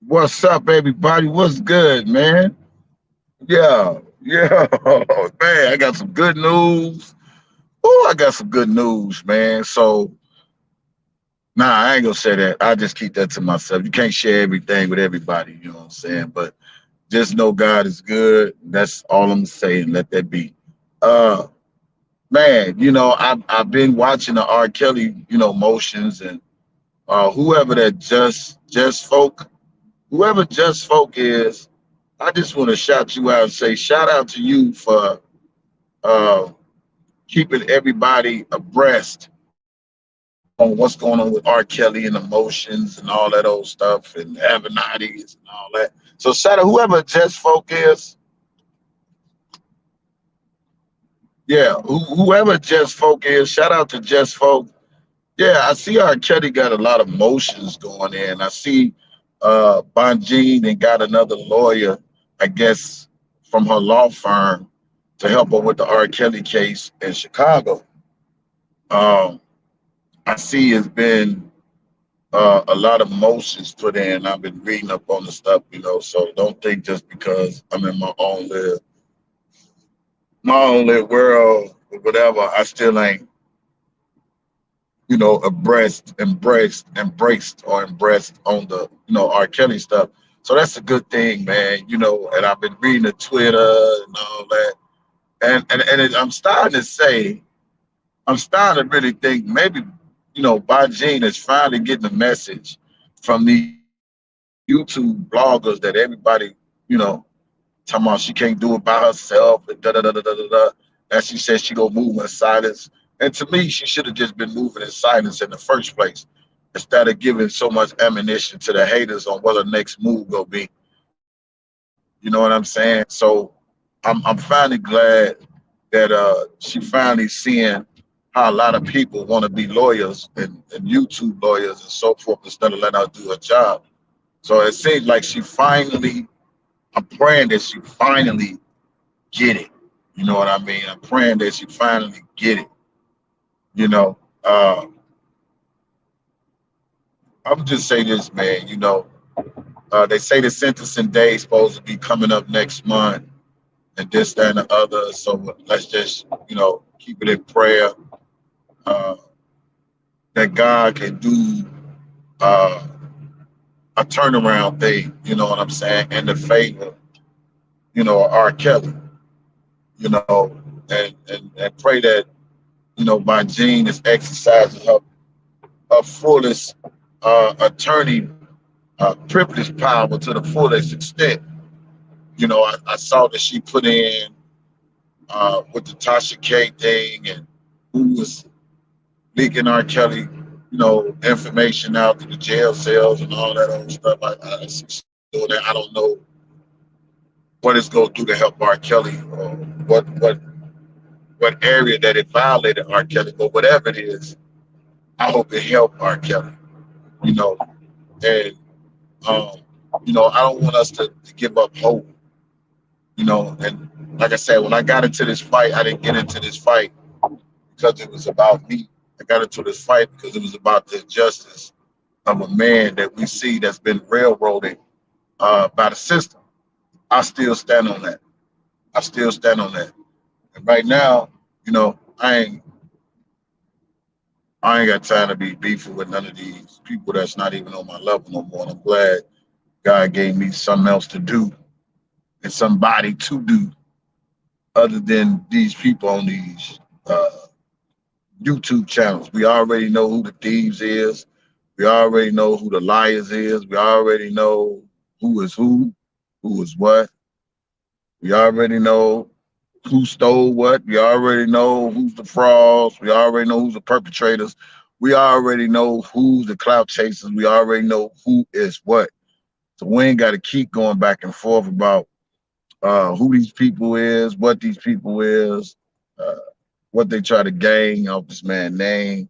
What's up, everybody? What's good, man? Yeah, man. I got some good news. Oh, I got some good news, man. So, nah, I ain't gonna say that. I just keep that to myself. You can't share everything with everybody. You know what I'm saying? But just know God is good. That's all I'm saying. Let that be. Uh, man. I've been watching the R. Kelly, motions and whoever that just folk, whoever just folk is. I just want to shout you out and say shout out to you for uh, keeping everybody abreast on what's going on with R. Kelly and emotions and all that old stuff and Avenattis and all that. So shout out whoever Just Folk is. Yeah, whoever Just Folk is, shout out to Just Folk. Yeah, I see R. Kelly got a lot of motions going in. I see Bonjean and got another lawyer, I guess, from her law firm to help her with the R. Kelly case in Chicago. Um, I see it's been a lot of motions put in. I've been reading up on the stuff, so don't think just because I'm in my own little world or whatever, I still ain't, embraced on the, R. Kelly stuff. So that's a good thing, man. And I've been reading the Twitter and all that. I'm starting to say, I'm starting to really think maybe, Bonjean is finally getting the message from these YouTube bloggers that everybody, you know, talking about she can't do it by herself and da da da da da da da. And she said she gonna move in silence. And to me, she should have just been moving in silence in the first place, instead of giving so much ammunition to the haters on what her next move gonna be. You know what I'm saying? So I'm finally glad that she finally seeing how a lot of people want to be lawyers and YouTube lawyers and so forth instead of letting her do her job. So it seems like I'm praying that she finally get it. You know what I mean? I'm praying that she finally get it. You know, uh, I would just say this, man. They say the sentencing day is supposed to be coming up next month, and this, that, and the other. So let's just, keep it in prayer uh, that God can do uh, a turnaround thing. You know what I'm saying? In the favor, of R. Kelly. And pray that my Jean is exercising her fullest attorney privilege power to the fullest extent. I saw that she put in with the Tasha K thing and who was leaking R. Kelly, information out to the jail cells and all that old stuff. I see she doing that. I don't know what it's going to do to help R. Kelly or what area that it violated R. Kelly, but whatever it is, I hope it helped R. Kelly. You know, and um, I don't want us to give up hope. And like I said, when I got into this fight, I didn't get into this fight because it was about me. I got into this fight because it was about the justice of a man that we see that's been railroaded by the system. I still stand on that. I still stand on that. And right now, I ain't got time to be beefing with none of these people that's not even on my level no more. And I'm glad God gave me something else to do and somebody to do other than these people on these uh, YouTube channels. We already know who the thieves is. We already know who the liars is. We already know who is what. We already know who stole what. We already know who's the frauds. We already know who's the perpetrators. We already know who's the clout chasers. We already know who is what. So we ain't got to keep going back and forth about who these people is, what these people is, uh, what they try to gain off this man's name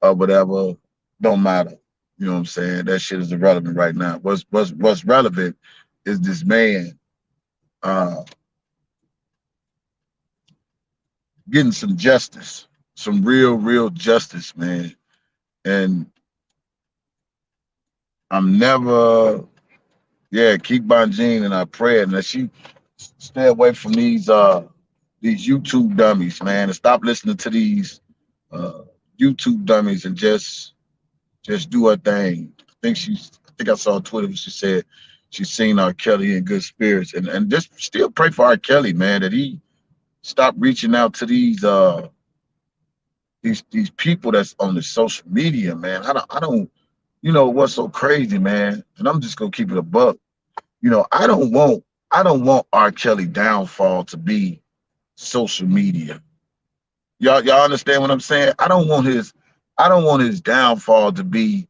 or whatever. Don't matter. You know what I'm saying? That shit is irrelevant right now. What's relevant is this man uh, getting some justice, some real justice, man. And I'm never Yeah, keep Bonjean in our prayer, and that she stay away from these YouTube dummies, man, and stop listening to these uh YouTube dummies and just do her thing. I think I saw on Twitter where she said she's seen R. Kelly in good spirits, and just still pray for R. Kelly, man, that he stop reaching out to these people that's on the social media, man. I don't you know what's so crazy, man, and I'm just gonna keep it a buck. You know, I don't want R. Kelly downfall to be social media. Y'all understand what I'm saying? I don't want his downfall to be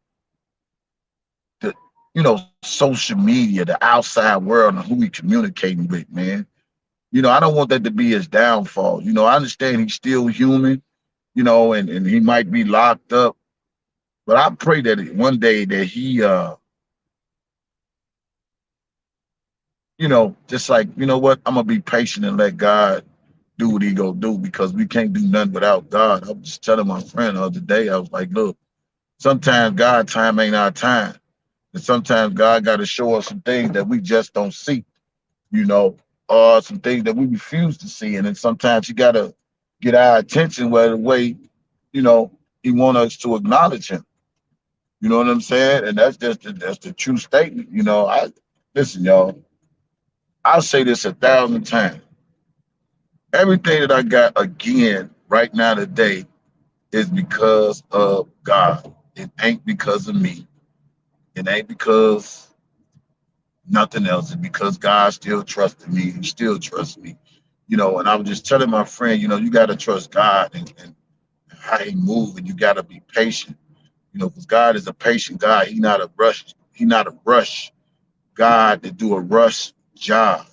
the social media, the outside world, and who he communicating with, man. I don't want that to be his downfall. I understand he's still human, and he might be locked up, but I pray that one day that he just like, what, I'm gonna be patient and let God do what he go do, because we can't do nothing without God. I was just telling my friend the other day, I was like, look, sometimes God time ain't our time. And sometimes God got to show us some things that we just don't see, you know, or some things that we refuse to see. And then sometimes you got to get our attention where the way, he want us to acknowledge him. You know what I'm saying? And that's the true statement. Listen, y'all, I'll say this 1,000 times. Everything that I got again right now today is because of God. It ain't because of me. It ain't because nothing else. It's because God still trusted me. He still trusts me. And I was just telling my friend, you got to trust God and how he moves, and you got to be patient, because God is a patient God. He not a rush. He not a rush God to do a rush job.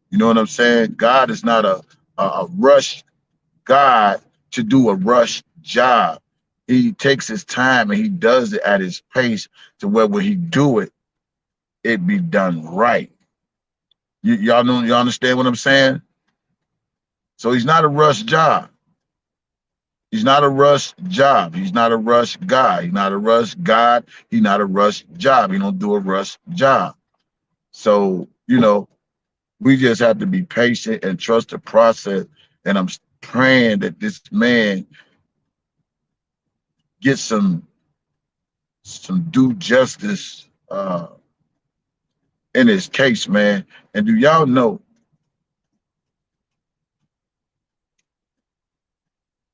You know what I'm saying? God is not a rush God to do a rush job. He takes his time and he does it at his pace to where when he do it, it be done right. Y'all understand what I'm saying? So he's not a rush job. He's not a rush job. He's not a rush guy. He's not a rush God. He's not a rush job. He don't do a rush job. So, we just have to be patient and trust the process. And I'm praying that this man gets some due justice in his case, man. And do y'all know,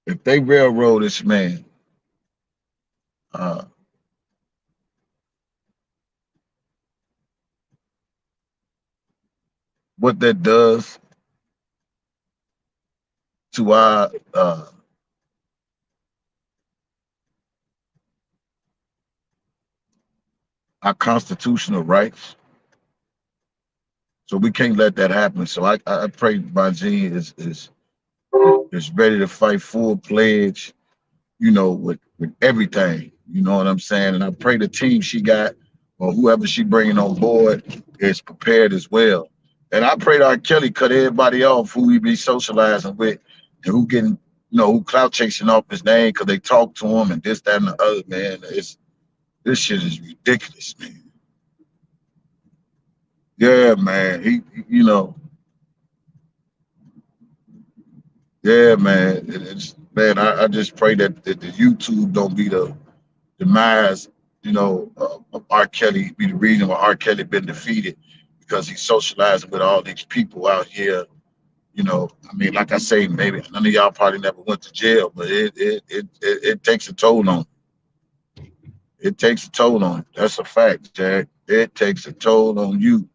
if they railroad this man, uh, what that does to our constitutional rights? So we can't let that happen. So I pray Bonjean is ready to fight full pledge, with everything. You know what I'm saying? And I pray the team she got, or whoever she bringing on board, is prepared as well. And I pray that R. Kelly cut everybody off who he be socializing with, and who getting, who clout chasing off his name because they talk to him and this, that, and the other. Man, this shit is ridiculous, man. Yeah, man. Yeah, man. Man. I just pray that the YouTube don't be the demise, of R. Kelly, be the reason why R. Kelly been defeated, because he's socializing with all these people out here. I mean, like I say, maybe none of y'all probably never went to jail, but it takes a toll on. It takes a toll on. That's a fact, Jack. It takes a toll on you,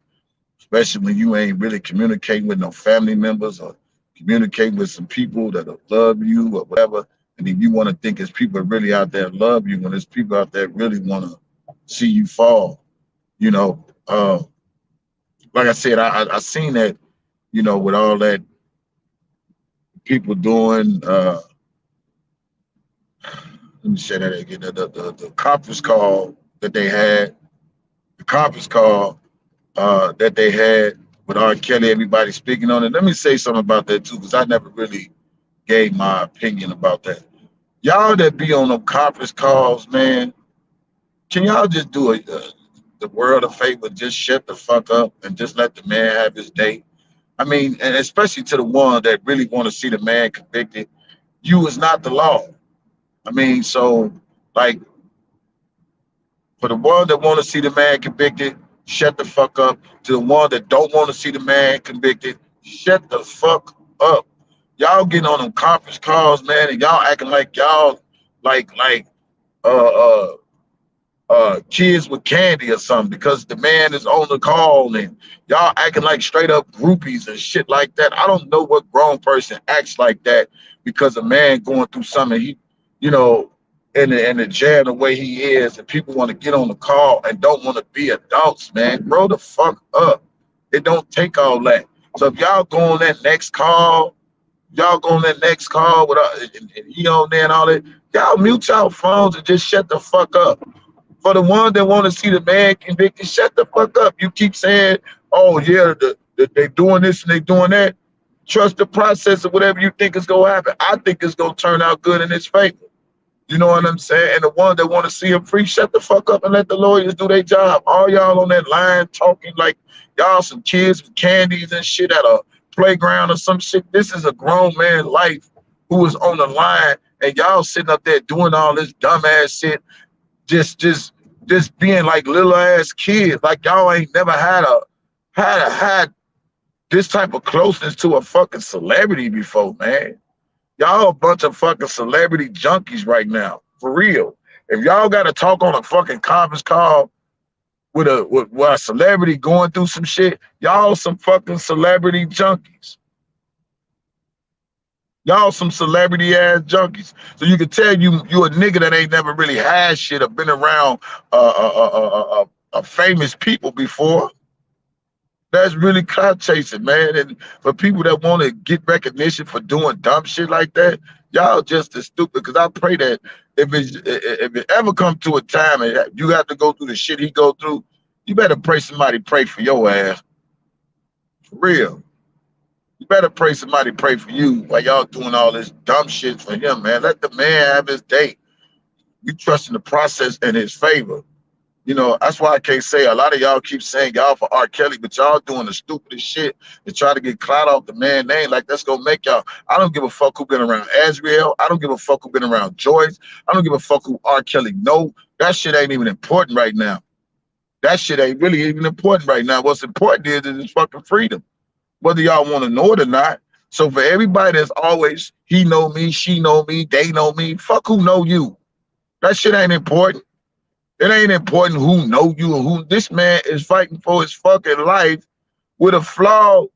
especially when you ain't really communicating with no family members, or communicating with some people that love you or whatever. And then you want to think it's people really out there love you, when there's people out there really want to see you fall. You know, uh, like I said, I seen that, with all that people doing. Let me say that again. The conference call that they had, the conference call that they had with R. Kelly, everybody speaking on it. Let me say something about that too, because I never really gave my opinion about that. Y'all that be on them conference calls, man, can y'all just do it? the world a favor, just shut the fuck up and just let the man have his day. I mean, and especially to the one that really want to see the man convicted, you is not the law. I mean, so like for the one that want to see the man convicted, shut the fuck up. To the one that don't want to see the man convicted, shut the fuck up. Y'all getting on them conference calls, man, and y'all acting like y'all like uh uh kids with candy or something because the man is on the call and y'all acting like straight up groupies and shit like that. I don't know what grown person acts like that because a man going through something he, you know, in the jam the way he is, and people want to get on the call and don't want to be adults, man. Grow the fuck up. It don't take all that. So if y'all go on that next call, y'all go on that next call with and he on there and all that, y'all mute y'all phones and just shut the fuck up. For the ones that want to see the man convicted, shut the fuck up. You keep saying, oh, yeah, they doing this and they doing that. Trust the process of whatever you think is going to happen. I think it's going to turn out good in his favor. You know what I'm saying? And the ones that want to see him free, shut the fuck up and let the lawyers do their job. All y'all on that line talking like y'all some kids with candies and shit at a playground or some shit. This is a grown man life who is on the line, and y'all sitting up there doing all this dumbass shit just just just being like little ass kids, like y'all ain't never had this type of closeness to a fucking celebrity before, man. Y'all a bunch of fucking celebrity junkies right now, for real. If y'all got to talk on a fucking conference call with a celebrity going through some shit, y'all some fucking celebrity junkies. Y'all some celebrity ass junkies. So you can tell you a nigga that ain't never really had shit or been around famous people before. That's really clout chasing, man. And for people that want to get recognition for doing dumb shit like that, y'all just as stupid. Because I pray that if it ever come to a time and you have to go through the shit he go through, you better pray for your ass. For real. You better pray somebody pray for you while y'all doing all this dumb shit for him, man. Let the man have his day. You trust in the process in his favor. You know, that's why I can't say a lot of y'all keep saying y'all for R. Kelly, but y'all doing the stupidest shit to try to get clout off the man name. Like that's gonna make y'all. I don't give a fuck who been around Azriel. I don't give a fuck who been around Joyce. I don't give a fuck who R. Kelly know. That shit ain't even important right now. That shit ain't really even important right now. What's important is his fucking freedom, whether y'all want to know it or not. So for everybody that's always he know me, she know me, they know me, fuck who know you. That shit ain't important. It ain't important who know you or who. This man is fighting for his fucking life with a flawed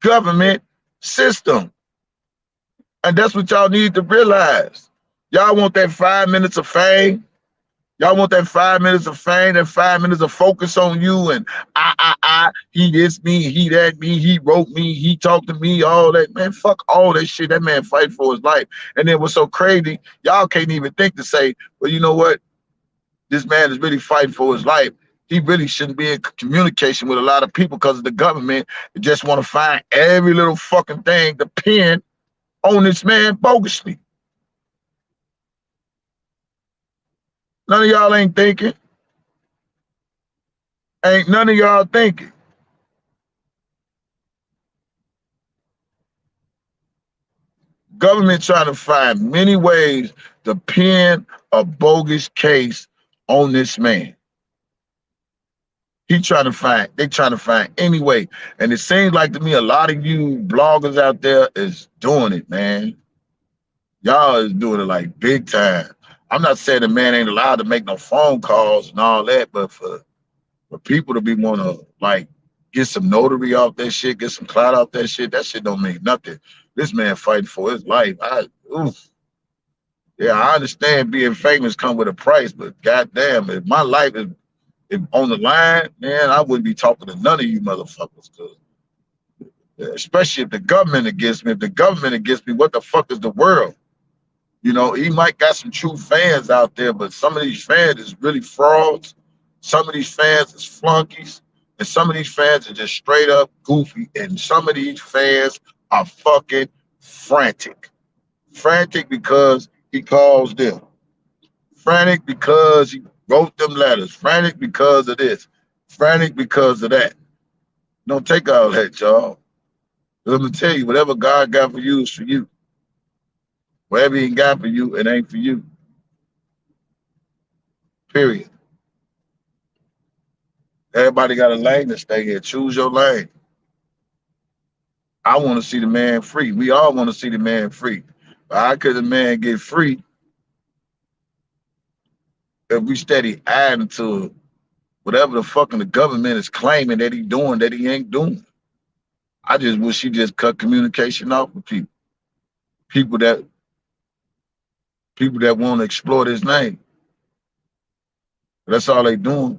government system. And that's what y'all need to realize. Y'all want that 5 minutes of fame. Y'all want that 5 minutes of fame, that 5 minutes of focus on you and he this me, he that me, he wrote me, he talked to me, all that. Man, fuck all that shit. That man fight for his life. And then what's so crazy, y'all can't even think to say, well, you know what? This man is really fighting for his life. He really shouldn't be in communication with a lot of people because of the government. They just want to find every little fucking thing to pin on this man bogusly. None of y'all ain't thinking. Ain't none of y'all thinking. Government trying to find many ways to pin a bogus case on this man. They trying to find any way. And it seems like to me, a lot of you bloggers out there is doing it, man. Y'all is doing it like big time. I'm not saying the man ain't allowed to make no phone calls and all that, but for people to be want to like get some notary off that shit, get some clout off that shit don't mean nothing. This man fighting for his life. Yeah, I understand being famous come with a price, but goddamn, if my life is on the line, man, I wouldn't be talking to none of you motherfuckers. Cause especially if the government against me. If the government against me, what the fuck is the world? You know, he might got some true fans out there, but some of these fans is really frauds. Some of these fans is flunkies. And some of these fans are just straight up goofy. And some of these fans are fucking frantic. Frantic because he calls them. Frantic because he wrote them letters. Frantic because of this. Frantic because of that. Don't take all that, y'all. Let me tell you, whatever God got for you is for you. Whatever He got for you, it ain't for you. Period. Everybody got a lane to stay in. Choose your lane. I want to see the man free. We all want to see the man free. But how could the man get free if we steady adding to whatever the fucking the government is claiming that he doing that he ain't doing? I just wish he just cut communication off with people. People that people that want to exploit his name. That's all they doing.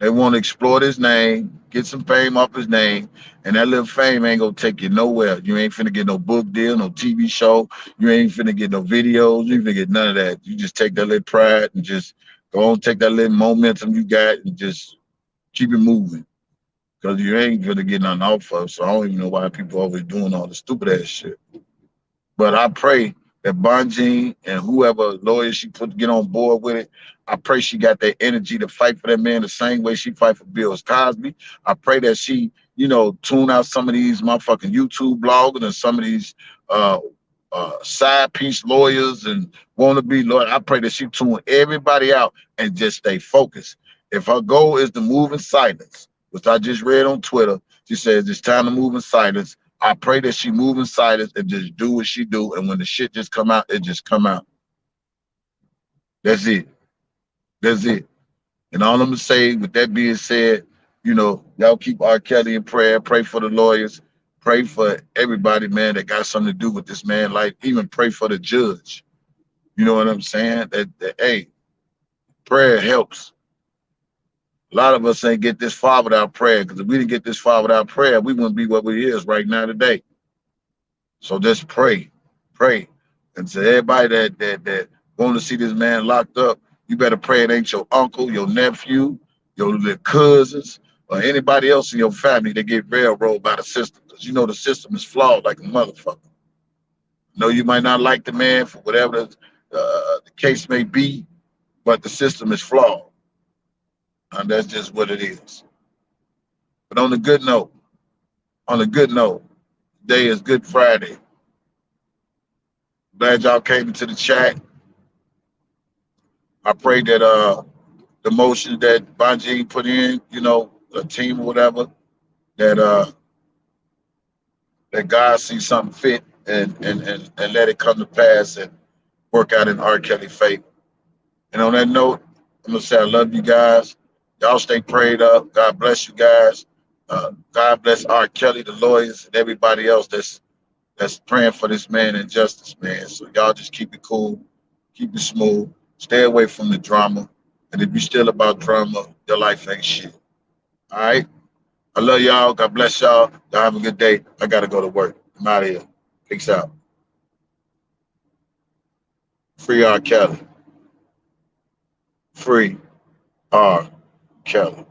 They want to exploit his name, get some fame off his name, and that little fame ain't gonna take you nowhere. You ain't finna get no book deal, no TV show. You ain't finna get no videos. You ain't finna get none of that. You just take that little pride and just go on, take that little momentum you got and just keep it moving. Cause you ain't finna get nothing off of. So I don't even know why people always doing all the stupid ass shit. But I pray that Bonjean and whoever lawyer she put to get on board with it, I pray she got that energy to fight for that man the same way she fight for Bill Cosby. I pray that she, tune out some of these motherfucking YouTube bloggers and some of these uh, side piece lawyers and wannabe lawyers. I pray that she tune everybody out and just stay focused. If her goal is to move in silence, which I just read on Twitter, she says it's time to move in silence. I pray that she move in silence and just do what she do. And when the shit just come out, it just come out. That's it. That's it. And all I'm gonna say, with that being said, y'all keep R. Kelly in prayer. Pray for the lawyers. Pray for everybody, man, that got something to do with this man. Like, even pray for the judge. You know what I'm saying? That hey, prayer helps. A lot of us ain't get this far without prayer. Because if we didn't get this far without prayer, we wouldn't be what we is right now today. So just pray, and to everybody that want to see this man locked up, you better pray it ain't your uncle, your nephew, your little cousins, or anybody else in your family that get railroaded by the system. Because the system is flawed like a motherfucker. No, you might not like the man for whatever the case may be, but the system is flawed, and that's just what it is. But on a good note, today is Good Friday. Glad y'all came into the chat. I pray that the motions that Bonji put in, a team or whatever, that that God sees something fit and let it come to pass and work out in R. Kelly favor. And on that note, I'm gonna say I love you guys. Y'all stay prayed up. God bless you guys. God bless R. Kelly, the lawyers, and everybody else that's praying for this man and justice, man. So y'all just keep it cool, keep it smooth, stay away from the drama. And if you're still about drama, your life ain't shit. All right? I love y'all. God bless y'all. Y'all have a good day. I gotta go to work. I'm out of here. Peace out. Free R. Kelly. Free R. Kelly.